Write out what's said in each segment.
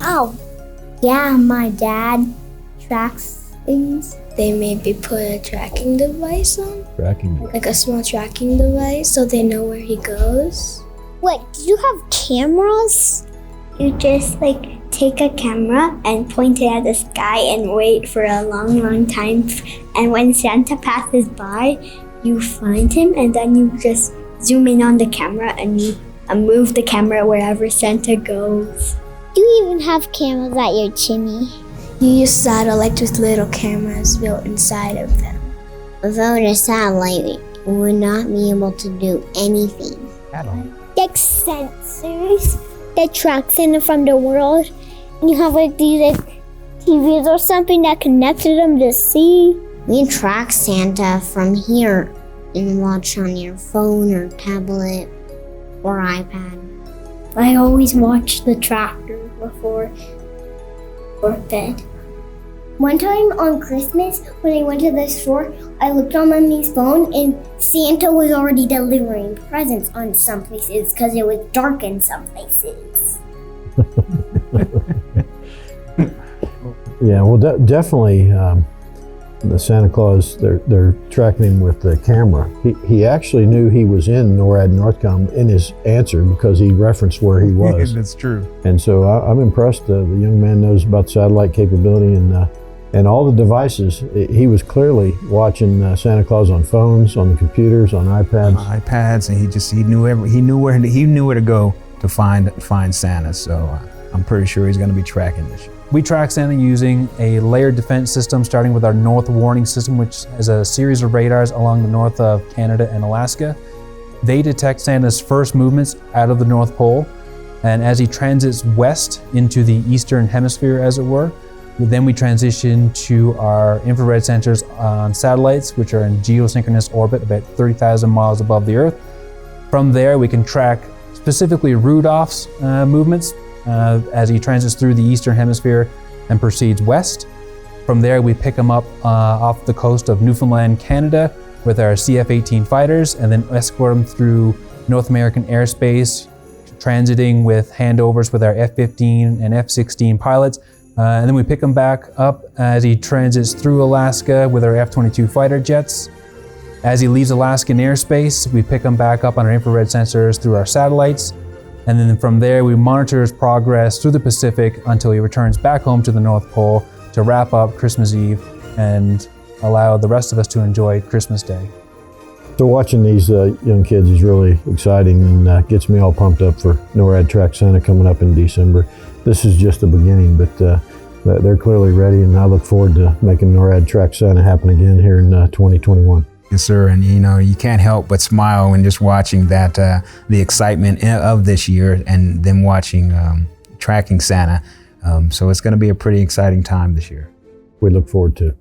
Oh, yeah, my dad tracks things. They maybe put a tracking device on. Tracking device. Like a small tracking device so they know where he goes. Wait, do you have cameras? You just take a camera and point it at the sky and wait for a long time. And when Santa passes by, you find him and then you just zoom in on the camera and you move the camera wherever Santa goes. Do you even have cameras at your chimney? You use satellites with little cameras built inside of them. Without a satellite, we would not be able to do anything. At all. Like sensors that track Santa from the world, and you have these TVs or something that connect to them to see. We track Santa from here and watch on your phone or tablet or iPad. I always watch the tractor before bed. One time on Christmas, when I went to the store, I looked on Mommy's phone and Santa was already delivering presents on some places because it was dark in some places. Yeah, well, definitely the Santa Claus, they're tracking him with the camera. He actually knew he was in NORAD Northcom in his answer because he referenced where he was. That's true. And so I'm impressed. The young man knows about satellite capability and all the devices. He was clearly watching Santa Claus on phones, on the computers, on iPads. And he knew where to go to find Santa. So I'm pretty sure he's going to be tracking this year. We track Santa using a layered defense system, starting with our North Warning System, which is a series of radars along the north of Canada and Alaska. They detect Santa's first movements out of the North Pole, and as he transits west into the Eastern Hemisphere, as it were, then we transition to our infrared sensors on satellites, which are in geosynchronous orbit about 30,000 miles above the Earth. From there, we can track specifically Rudolph's movements as he transits through the Eastern Hemisphere and proceeds west. From there, we pick him up off the coast of Newfoundland, Canada, with our CF-18 fighters, and then escort him through North American airspace, transiting with handovers with our F-15 and F-16 pilots. And then we pick him back up as he transits through Alaska with our F-22 fighter jets. As he leaves Alaskan airspace, we pick him back up on our infrared sensors through our satellites. And then from there, we monitor his progress through the Pacific until he returns back home to the North Pole to wrap up Christmas Eve and allow the rest of us to enjoy Christmas Day. So watching these young kids is really exciting and gets me all pumped up for NORAD Track Santa coming up in December. This is just the beginning, but they're clearly ready, and I look forward to making NORAD Track Santa happen again here in 2021. Yes, sir. And you can't help but smile when just watching that, the excitement of this year and then watching tracking Santa. So it's going to be a pretty exciting time this year. We look forward to it.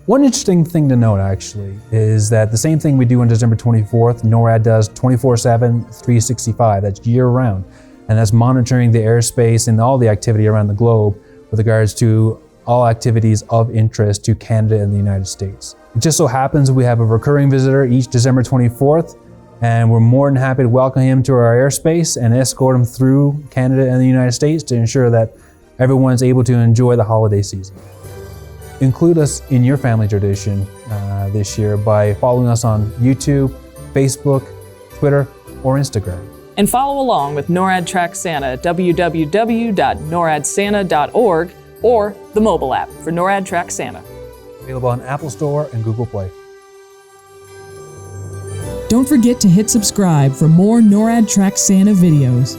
One interesting thing to note, actually, is that the same thing we do on December 24th, NORAD does 24/7, 365. That's year-round. And that's monitoring the airspace and all the activity around the globe with regards to all activities of interest to Canada and the United States. It just so happens we have a recurring visitor each December 24th, and we're more than happy to welcome him to our airspace and escort him through Canada and the United States to ensure that everyone's able to enjoy the holiday season. Include us in your family tradition this year by following us on YouTube, Facebook, Twitter, or Instagram. And follow along with NORAD Track Santa at www.noradsanta.org or the mobile app for NORAD Track Santa. Available on Apple Store and Google Play. Don't forget to hit subscribe for more NORAD Track Santa videos.